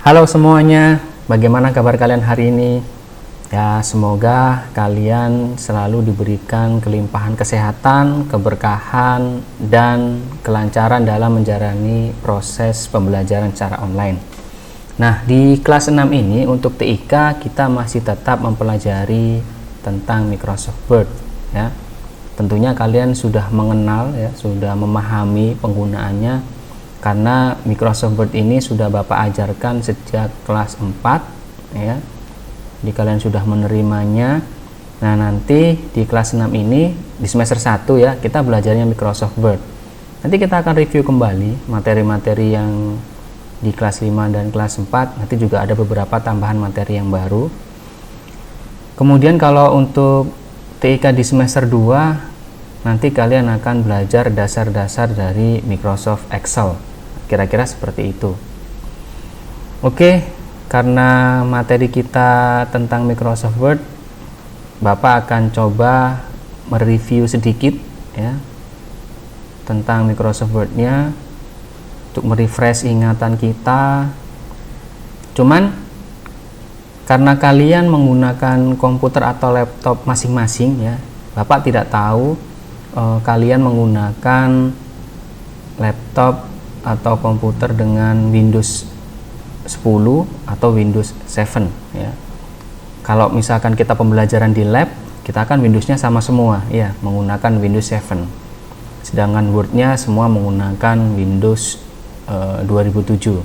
Halo semuanya, bagaimana kabar kalian hari ini? Ya, semoga kalian selalu diberikan kelimpahan kesehatan, keberkahan, dan kelancaran dalam menjalani proses pembelajaran secara online. Nah, di kelas 6 ini untuk TIK kita masih tetap mempelajari tentang Microsoft Word ya. Tentunya kalian sudah mengenal ya, sudah memahami penggunaannya karena Microsoft Word ini sudah Bapak ajarkan sejak kelas 4 ya. Jadi kalian sudah menerimanya. Nah, nanti di kelas 6 ini di semester 1 ya, kita belajarnya Microsoft Word. Nanti kita akan review kembali materi-materi yang di kelas 5 dan kelas 4. Nanti juga ada beberapa tambahan materi yang baru. Kemudian kalau untuk TIK di semester 2, nanti kalian akan belajar dasar-dasar dari Microsoft Excel. Kira-kira seperti itu. Oke, karena materi kita tentang Microsoft Word, Bapak akan coba mereview sedikit ya tentang Microsoft Word-nya untuk merefresh ingatan kita. Cuman karena kalian menggunakan komputer atau laptop masing-masing ya, Bapak tidak tahu kalian menggunakan laptop atau komputer dengan Windows 10 atau Windows 7 ya. Kalau misalkan kita pembelajaran di lab, kita akan Windowsnya sama semua ya, menggunakan Windows 7. Sedangkan Word-nya semua menggunakan Windows 2007.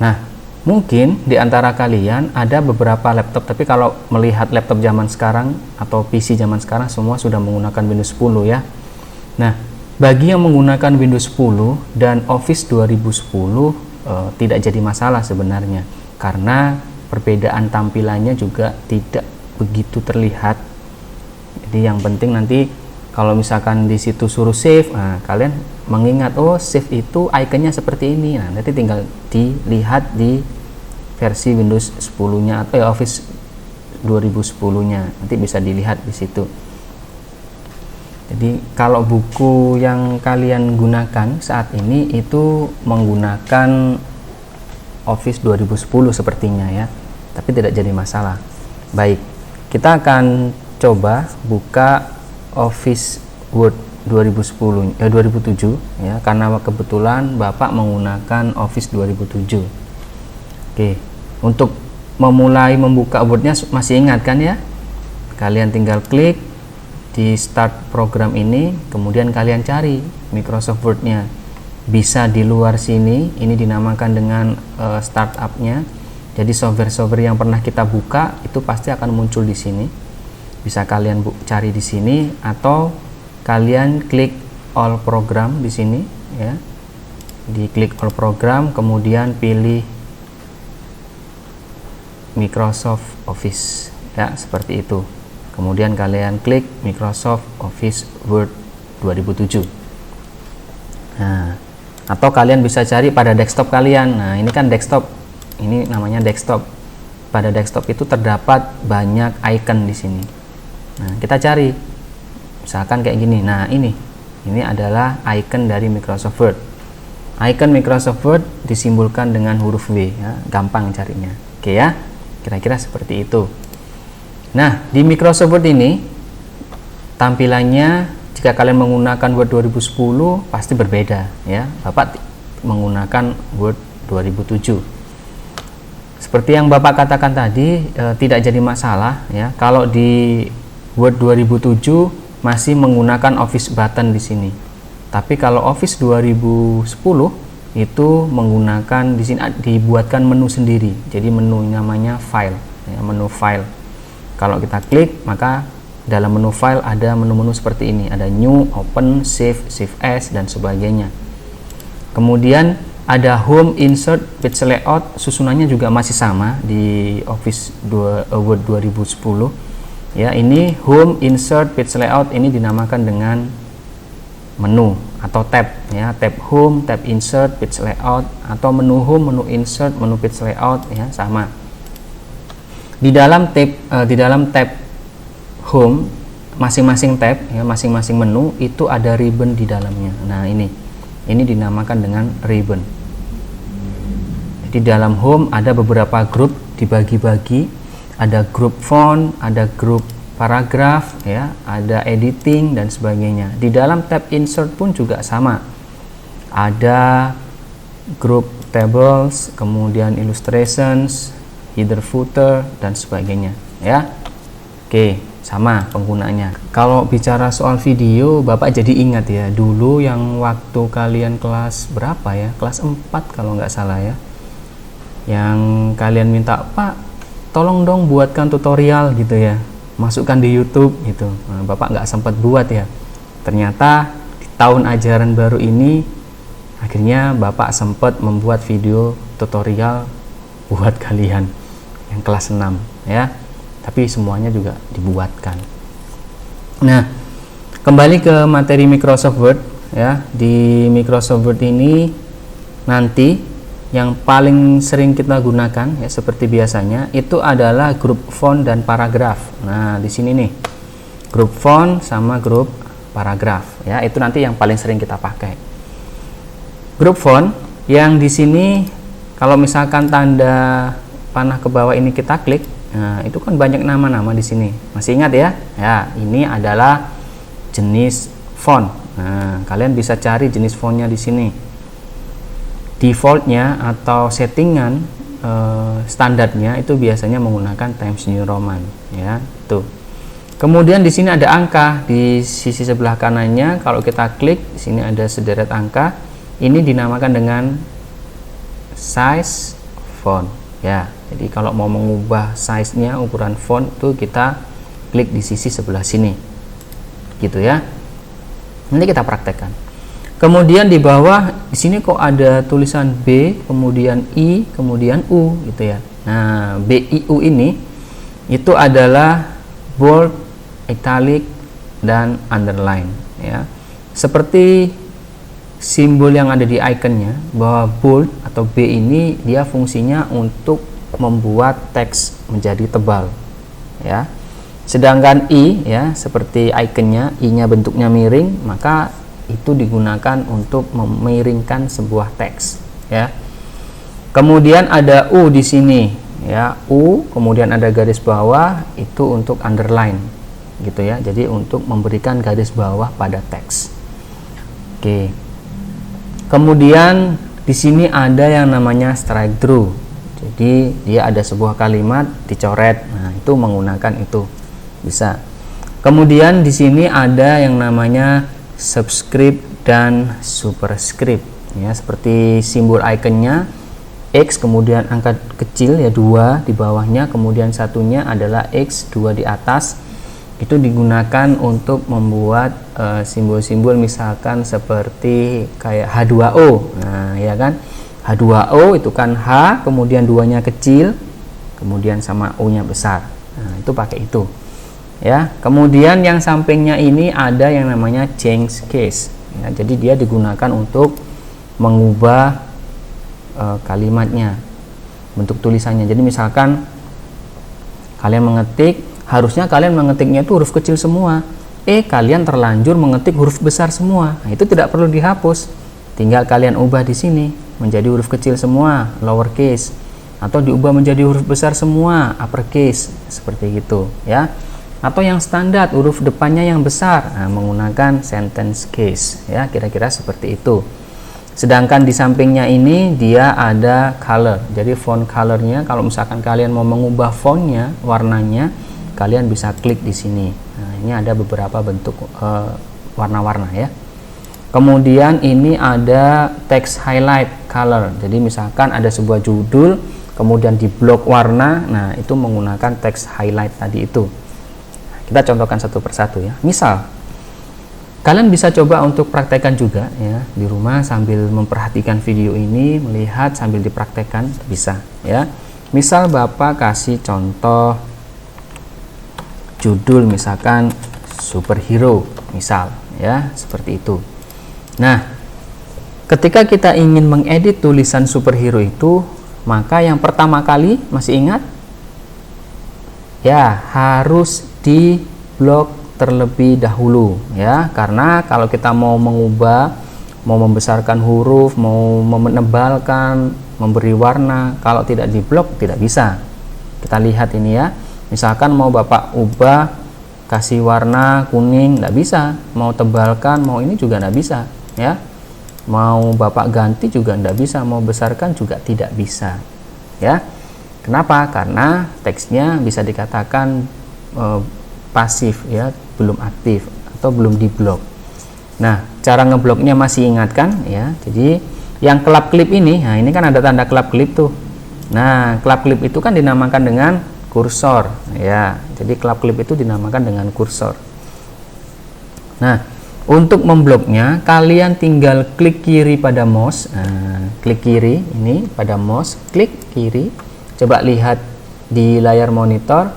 Nah, mungkin di antara kalian ada beberapa laptop, tapi kalau melihat laptop zaman sekarang atau PC zaman sekarang semua sudah menggunakan Windows 10 ya. Nah, bagi yang menggunakan Windows 10 dan Office 2010 tidak jadi masalah sebenarnya, karena perbedaan tampilannya juga tidak begitu terlihat. Jadi yang penting nanti kalau misalkan di situ suruh save, nah, kalian mengingat oh save itu ikonnya seperti ini. Nah, nanti tinggal dilihat di versi Windows 10-nya atau Office 2010-nya. Nanti bisa dilihat di situ. Jadi kalau buku yang kalian gunakan saat ini itu menggunakan Office 2010 sepertinya ya, tapi tidak jadi masalah. Baik, kita akan coba buka Office Word 2007 ya, karena kebetulan Bapak menggunakan Office 2007. Oke, untuk memulai membuka Word-nya masih ingat kan ya? Kalian tinggal klik di start program ini, kemudian kalian cari Microsoft Word-nya. Bisa di luar sini, ini dinamakan dengan startup-nya. Jadi software-software yang pernah kita buka itu pasti akan muncul di sini. Bisa kalian cari di sini atau kalian klik all program di sini ya. Di klik all program, kemudian pilih Microsoft Office ya, seperti itu. Kemudian kalian klik Microsoft Office Word 2007. Nah, atau kalian bisa cari pada desktop kalian. Nah, ini kan desktop. Ini namanya desktop. Pada desktop itu terdapat banyak icon di sini. Nah, kita cari. Misalkan kayak gini. Nah, ini adalah icon dari Microsoft Word. Icon Microsoft Word disimbolkan dengan huruf W ya, gampang carinya. Oke ya. Kira-kira seperti itu. Nah, di Microsoft Word ini tampilannya jika kalian menggunakan Word 2010 pasti berbeda ya. Bapak menggunakan Word 2007. Seperti yang Bapak katakan tadi, tidak jadi masalah ya. Kalau di Word 2007 masih menggunakan Office button di sini. Tapi kalau Office 2010 itu menggunakan di sini dibuatkan menu sendiri. Jadi menu namanya file ya, menu file. Kalau kita klik, maka dalam menu file ada menu-menu seperti ini. Ada new, open, save, save as, dan sebagainya. Kemudian ada home, insert, page layout. Susunannya juga masih sama di Office Word 2010. Ya, ini home, insert, page layout ini dinamakan dengan menu atau tab. Ya, tab home, tab insert, page layout, atau menu home, menu insert, menu page layout. Ya, sama. Di dalam tab home, masing-masing tab ya, masing-masing menu itu ada ribbon di dalamnya. Nah, ini dinamakan dengan ribbon Jadi dalam home ada beberapa grup dibagi-bagi, ada grup font, ada grup paragraf, ya, ada editing dan sebagainya. Di dalam tab insert pun juga sama, ada grup tables, kemudian illustrations, header footer dan sebagainya, ya. Oke, sama penggunaannya. Kalau bicara soal video, Bapak jadi ingat ya, dulu yang waktu kalian kelas berapa ya, kelas 4 kalau nggak salah ya, yang kalian minta, Pak tolong dong buatkan tutorial gitu ya, masukkan di YouTube gitu. Nah, Bapak nggak sempat buat ya. Ternyata di tahun ajaran baru ini akhirnya Bapak sempat membuat video tutorial buat kalian yang kelas 6 ya. Tapi semuanya juga dibuatkan. Nah, kembali ke materi Microsoft Word ya. Di Microsoft Word ini nanti yang paling sering kita gunakan ya, seperti biasanya itu adalah grup font dan paragraf. Nah, di sini nih, grup font sama grup paragraf ya, itu nanti yang paling sering kita pakai. Grup font yang di sini kalau misalkan tanda panah ke bawah ini kita klik, nah itu kan banyak nama-nama di sini. Masih ingat ya? Ya, ini adalah jenis font. Nah, kalian bisa cari jenis fontnya di sini. Defaultnya atau settingan standarnya itu biasanya menggunakan Times New Roman ya, tuh. Kemudian di sini ada angka di sisi sebelah kanannya. Kalau kita klik di sini ada sederet angka. Ini dinamakan dengan size font ya. Jadi kalau mau mengubah size-nya, ukuran font itu kita klik di sisi sebelah sini gitu ya. Nanti kita praktekkan. Kemudian di bawah di sini kok ada tulisan B, kemudian I, kemudian U gitu ya. Nah, B, I, U ini itu adalah bold, italic dan underline ya. Seperti simbol yang ada di ikonnya, bahwa bold atau B ini dia fungsinya untuk membuat teks menjadi tebal ya. Sedangkan I ya, seperti ikonnya, I-nya bentuknya miring, maka itu digunakan untuk memiringkan sebuah teks ya. Kemudian ada U di sini ya, U, kemudian ada garis bawah, itu untuk underline gitu ya. Jadi untuk memberikan garis bawah pada teks. Oke. Kemudian di sini ada yang namanya strike through. Jadi dia ada sebuah kalimat dicoret. Nah, itu menggunakan itu bisa. Kemudian di sini ada yang namanya subscript dan superscript ya, seperti simbol ikonnya X, kemudian angka kecil ya 2 di bawahnya, kemudian satunya adalah X, 2 di atas. Itu digunakan untuk membuat simbol-simbol misalkan seperti kayak H2O. Nah, ya kan? H2O itu kan H, kemudian 2-nya kecil, kemudian sama O-nya besar. Nah, itu pakai itu. Ya, kemudian yang sampingnya ini ada yang namanya change case ya, jadi dia digunakan untuk mengubah kalimatnya, bentuk tulisannya. Jadi misalkan kalian mengetik, harusnya kalian mengetiknya itu huruf kecil semua, kalian terlanjur mengetik huruf besar semua. Nah, itu tidak perlu dihapus, tinggal kalian ubah di sini menjadi huruf kecil semua, lowercase, atau diubah menjadi huruf besar semua, uppercase, seperti gitu ya. Atau yang standar huruf depannya yang besar, nah, menggunakan sentence case ya, kira-kira seperti itu. Sedangkan di sampingnya ini dia ada color, jadi font colornya, kalau misalkan kalian mau mengubah fontnya, warnanya, kalian bisa klik di sini. Nah, ini ada beberapa bentuk warna-warna ya. Kemudian ini ada text highlight color, jadi misalkan ada sebuah judul kemudian di blok warna, nah itu menggunakan text highlight tadi itu. Kita contohkan satu persatu ya. Misal kalian bisa coba untuk praktekkan juga ya di rumah sambil memperhatikan video ini, melihat sambil dipraktekkan bisa ya. Misal Bapak kasih contoh judul misalkan superhero misal ya, seperti itu. Nah, ketika kita ingin mengedit tulisan superhero itu, maka yang pertama kali, masih ingat? Ya, harus di blok terlebih dahulu ya, karena kalau kita mau mengubah, mau membesarkan huruf, mau menebalkan memberi warna. Kalau tidak di blok tidak bisa. Kita lihat ini ya, misalkan mau Bapak ubah kasih warna kuning, tidak bisa. Mau tebalkan, mau ini juga tidak bisa ya. Mau Bapak ganti juga tidak bisa, mau besarkan juga tidak bisa ya. Kenapa? Karena teksnya bisa dikatakan pasif ya, belum aktif atau belum diblok. Nah, cara ngebloknya masih ingatkan ya. Jadi yang kelap klip ini, nah ini kan ada tanda kelap klip tuh. Nah, kelap klip itu kan dinamakan dengan kursor ya. Jadi kelap klip itu dinamakan dengan kursor. Nah, untuk membloknya kalian tinggal klik kiri pada mouse. Nah, klik kiri ini pada mouse, klik kiri. Coba lihat di layar monitor.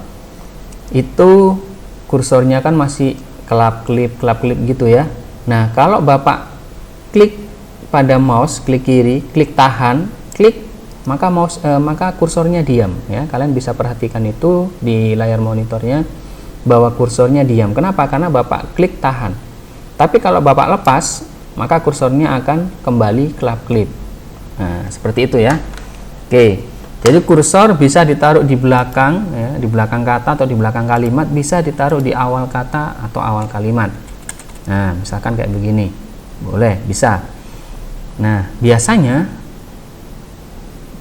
Itu kursornya kan masih kelap klip gitu ya. Nah, kalau Bapak klik pada mouse, klik kiri, klik tahan, klik, maka kursornya diam ya. Kalian bisa perhatikan itu di layar monitornya bahwa kursornya diam. Kenapa? Karena Bapak klik tahan. Tapi kalau Bapak lepas, maka kursornya akan kembali kelap klip. Nah, seperti itu ya. Oke. Jadi kursor bisa ditaruh di belakang ya, di belakang kata atau di belakang kalimat, bisa ditaruh di awal kata atau awal kalimat. Nah, misalkan kayak begini. Boleh, bisa. Nah, biasanya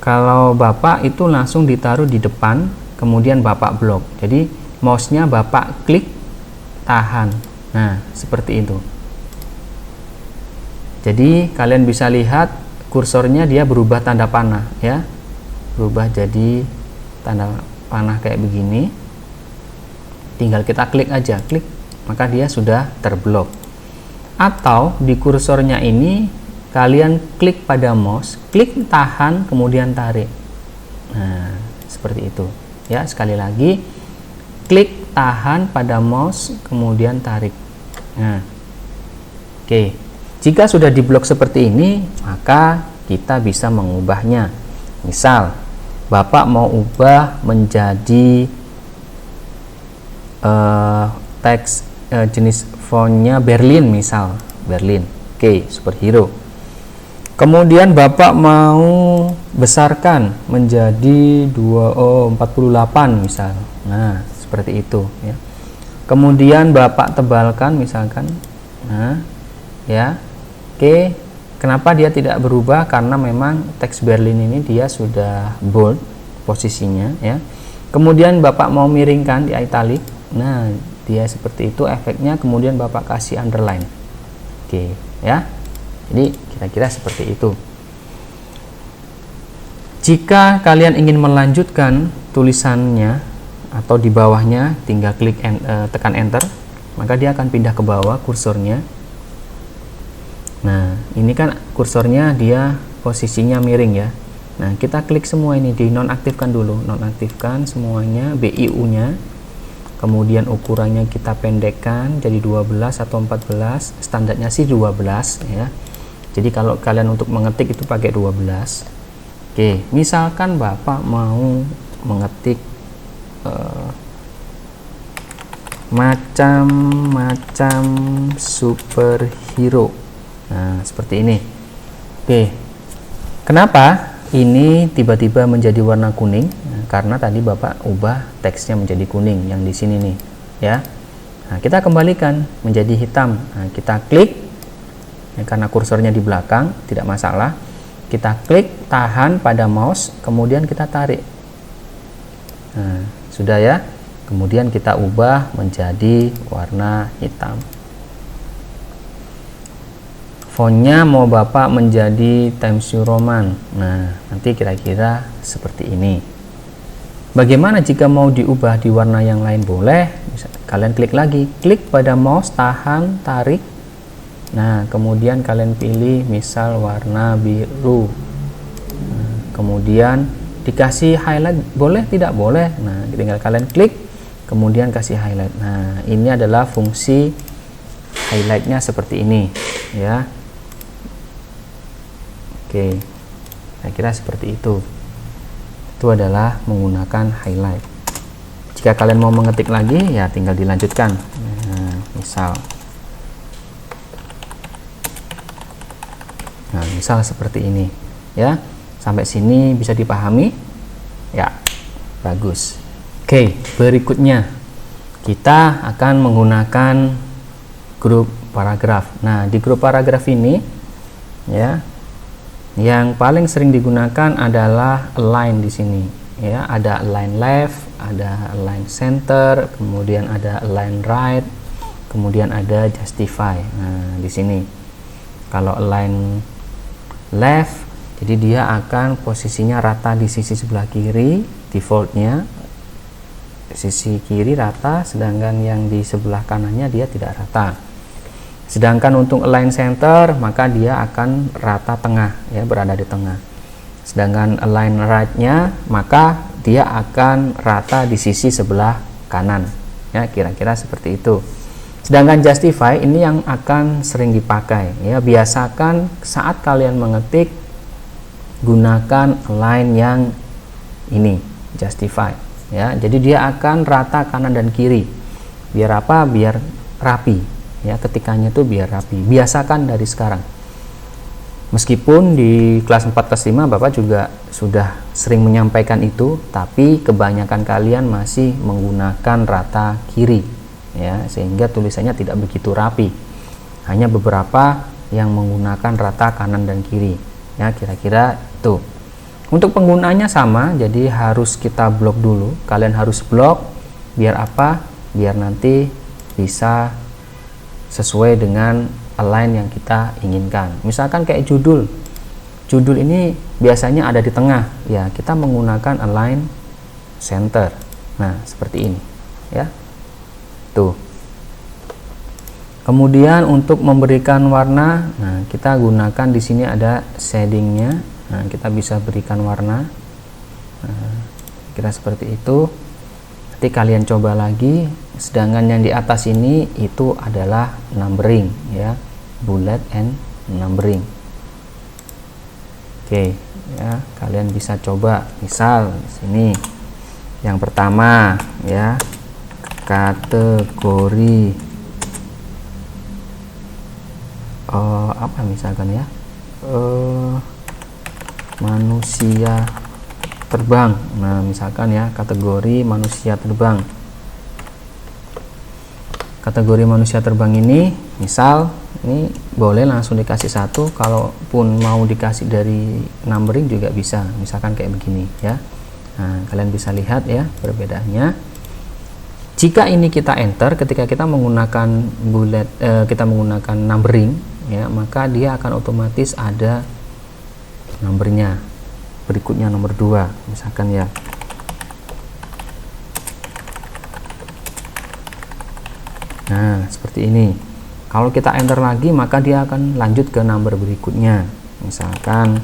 kalau Bapak itu langsung ditaruh di depan, kemudian Bapak blok. Jadi mouse-nya Bapak klik tahan. Nah, seperti itu. Jadi kalian bisa lihat kursornya dia berubah tanda panah ya. Berubah jadi tanda panah kayak begini. Tinggal kita klik aja, klik, maka dia sudah terblok. Atau di kursornya ini kalian klik pada mouse, klik tahan, kemudian tarik. Nah, seperti itu ya. Sekali lagi, klik tahan pada mouse, kemudian tarik. Nah, oke. Jika sudah diblok seperti ini, maka kita bisa mengubahnya. Misal Bapak mau ubah menjadi teks jenis fontnya Berlin, misal Berlin. Oke, superhero. Kemudian Bapak mau besarkan menjadi 48 misal. Nah, seperti itu ya. Kemudian Bapak tebalkan misalkan. Nah, ya. Oke. Kenapa dia tidak berubah? Karena memang teks Berlin ini dia sudah bold posisinya ya. Kemudian Bapak mau miringkan di italic. Nah, dia seperti itu efeknya. Kemudian Bapak kasih underline. Oke, ya. Jadi kira-kira seperti itu. Jika kalian ingin melanjutkan tulisannya atau di bawahnya, tinggal klik tekan enter, maka dia akan pindah ke bawah kursornya. Nah, ini kan kursornya dia posisinya miring ya. Nah, kita klik semua ini, di nonaktifkan dulu, nonaktifkan semuanya, BIU-nya. Kemudian ukurannya kita pendekkan jadi 12 atau 14, standarnya sih 12 ya. Jadi kalau kalian untuk mengetik itu pakai 12. Oke, misalkan Bapak mau mengetik macam-macam superhero. Nah, seperti ini. Oke. Kenapa ini tiba-tiba menjadi warna kuning? Nah, karena tadi Bapak ubah teksnya menjadi kuning yang di sini nih, ya. Nah, kita kembalikan menjadi hitam. Nah, kita klik. Ya, karena kursornya di belakang tidak masalah, kita klik tahan pada mouse, kemudian kita tarik. Nah, sudah ya. Kemudian kita ubah menjadi warna hitam. Fontnya mau Bapak menjadi Times New Roman. Nah, nanti kira-kira seperti ini. Bagaimana jika mau diubah di warna yang lain? Boleh. Kalian klik lagi, klik pada mouse, tahan, tarik. Nah, kemudian kalian pilih misal warna biru. Nah, kemudian dikasih highlight, boleh tidak boleh. Nah, tinggal kalian klik, kemudian kasih highlight. Nah, ini adalah fungsi highlightnya seperti ini, ya. Oke, saya kira seperti itu. Itu adalah menggunakan highlight. Jika kalian mau mengetik lagi, ya tinggal dilanjutkan. Nah, misal. Nah, misal seperti ini, ya. Sampai sini bisa dipahami? Ya, bagus. Oke, berikutnya kita akan menggunakan grup paragraf. Nah, di grup paragraf ini ya, yang paling sering digunakan adalah align di sini. Ya, ada align left, ada align center, kemudian ada align right, kemudian ada justify. Nah, di sini kalau align left, jadi dia akan posisinya rata di sisi sebelah kiri, defaultnya sisi kiri rata, sedangkan yang di sebelah kanannya dia tidak rata. Sedangkan untuk align center, maka dia akan rata tengah, ya, berada di tengah. Sedangkan align right-nya, maka dia akan rata di sisi sebelah kanan, ya, kira-kira seperti itu. Sedangkan justify ini yang akan sering dipakai, ya. Biasakan saat kalian mengetik, gunakan align yang ini, justify, ya. Jadi dia akan rata kanan dan kiri. Biar apa? Biar rapi, ya, ketikannya tuh biar rapi. Biasakan dari sekarang. Meskipun di kelas 4 kelas 5 Bapak juga sudah sering menyampaikan itu, tapi kebanyakan kalian masih menggunakan rata kiri, ya, sehingga tulisannya tidak begitu rapi. Hanya beberapa yang menggunakan rata kanan dan kiri, ya, kira-kira itu. Untuk penggunaannya sama, jadi harus kita blok dulu. Kalian harus blok biar apa? Biar nanti bisa sesuai dengan align yang kita inginkan. Misalkan kayak judul ini biasanya ada di tengah, ya, kita menggunakan align center. Nah, seperti ini, ya, tuh. Kemudian untuk memberikan warna, nah, kita gunakan di sini ada shadingnya. Nah, kita bisa berikan warna, nah, kira seperti itu. Nanti kalian coba lagi. Sedangkan yang di atas ini itu adalah numbering, ya, bullet and numbering. Oke, ya, kalian bisa coba. Misal di sini yang pertama, ya, kategori apa misalkan, ya, manusia terbang. Nah, misalkan, ya, kategori manusia terbang. Kategori manusia terbang ini, misal ini boleh langsung dikasih 1, kalaupun mau dikasih dari numbering juga bisa, misalkan kayak begini, ya. Nah, kalian bisa lihat, ya, perbedaannya. Jika ini kita enter, ketika kita menggunakan bullet, kita menggunakan numbering, ya, maka dia akan otomatis ada nomornya. Berikutnya nomor 2, misalkan, ya. Nah, seperti ini. Kalau kita enter lagi, maka dia akan lanjut ke nomor berikutnya. Misalkan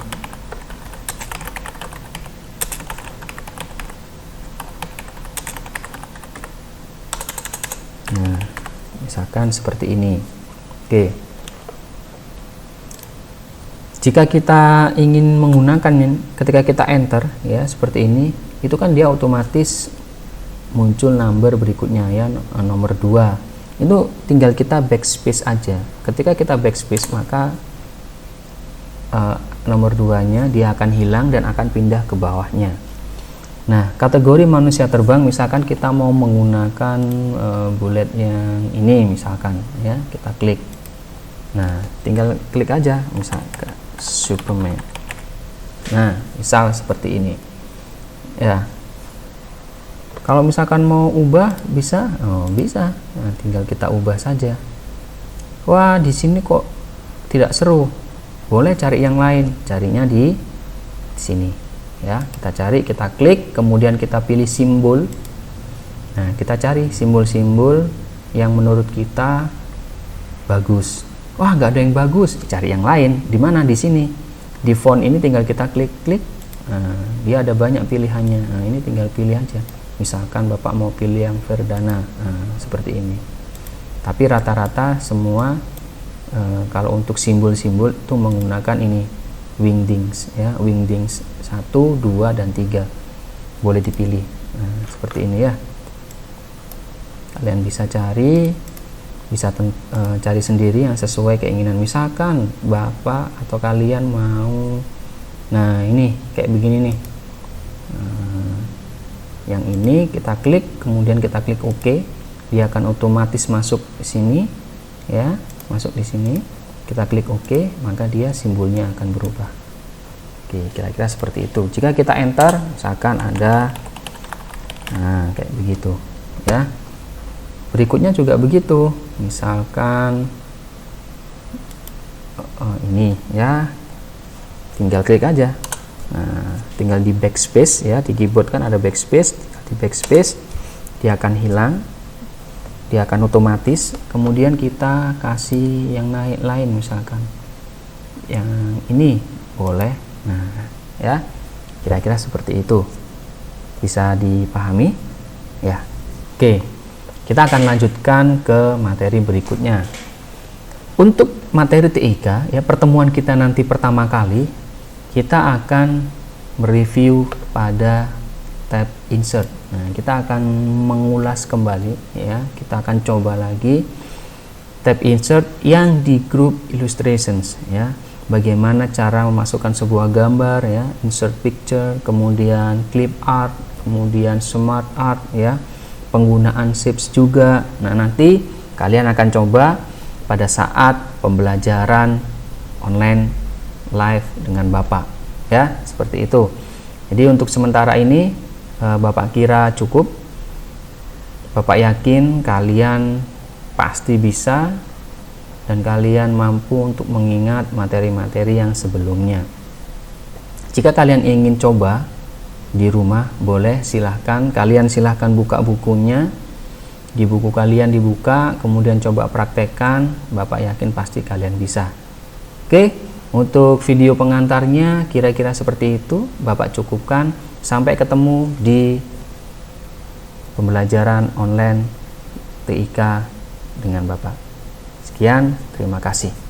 nah, misalkan seperti ini. Oke. Jika kita ingin menggunakan ketika kita enter, ya, seperti ini, itu kan dia otomatis muncul nomor berikutnya, ya, nomor 2. Itu tinggal kita backspace aja. Ketika kita backspace, maka nomor 2-nya dia akan hilang dan akan pindah ke bawahnya. Nah, kategori manusia terbang, misalkan kita mau menggunakan bullet yang ini, misalkan, ya, kita klik. Nah, tinggal klik aja, misalkan Superman. Nah, misal seperti ini, ya. Kalau misalkan mau ubah bisa, bisa. Nah, tinggal kita ubah saja. Wah, di sini kok tidak seru. Boleh cari yang lain. Carinya di sini, ya. Kita cari, kita klik, kemudian kita pilih simbol. Nah, kita cari simbol-simbol yang menurut kita bagus. Wah, nggak ada yang bagus. Cari yang lain. Di mana? Di sini. Di font ini tinggal kita klik-klik. Nah, dia ada banyak pilihannya. Nah, ini tinggal pilih aja. Misalkan Bapak mau pilih yang Verdana, seperti ini. Tapi rata-rata semua kalau untuk simbol-simbol itu menggunakan ini wingdings, ya, wingdings 1, 2, dan 3 boleh dipilih. Nah, seperti ini, ya. Kalian bisa cari, bisa cari sendiri yang sesuai keinginan. Misalkan Bapak atau kalian mau Nah, ini kayak begini nih. Yang ini kita klik, kemudian kita klik OK, dia akan otomatis masuk di sini ya, masuk di sini. Kita klik OK, maka dia simbolnya akan berubah. Oke, kira-kira seperti itu. Jika kita enter, misalkan ada, nah kayak begitu ya. Berikutnya juga begitu, misalkan ini ya, tinggal klik aja. Nah, tinggal di backspace ya, di keyboard kan ada backspace, di backspace dia akan hilang, dia akan otomatis. Kemudian kita kasih yang lain, misalkan yang ini boleh. Nah ya, kira-kira seperti itu, bisa dipahami ya. Oke, kita akan lanjutkan ke materi berikutnya. Untuk materi TIK ya, pertemuan kita nanti pertama kali kita akan mereview pada tab insert. Nah, kita akan mengulas kembali ya, kita akan coba lagi tab insert yang di group illustrations ya. Bagaimana cara memasukkan sebuah gambar ya, insert picture, kemudian clip art, kemudian smart art ya, penggunaan shapes juga. Nah, nanti kalian akan coba pada saat pembelajaran online live dengan Bapak ya, seperti itu. Jadi untuk sementara ini Bapak kira cukup. Bapak yakin kalian pasti bisa dan kalian mampu untuk mengingat materi-materi yang sebelumnya. Jika kalian ingin coba di rumah, boleh, silahkan. Kalian silahkan buka bukunya, di buku kalian dibuka, kemudian coba praktekkan. Bapak yakin pasti kalian bisa. Oke, untuk video pengantarnya kira-kira seperti itu. Bapak cukupkan. Sampai ketemu di pembelajaran online TIK dengan Bapak. Sekian, terima kasih.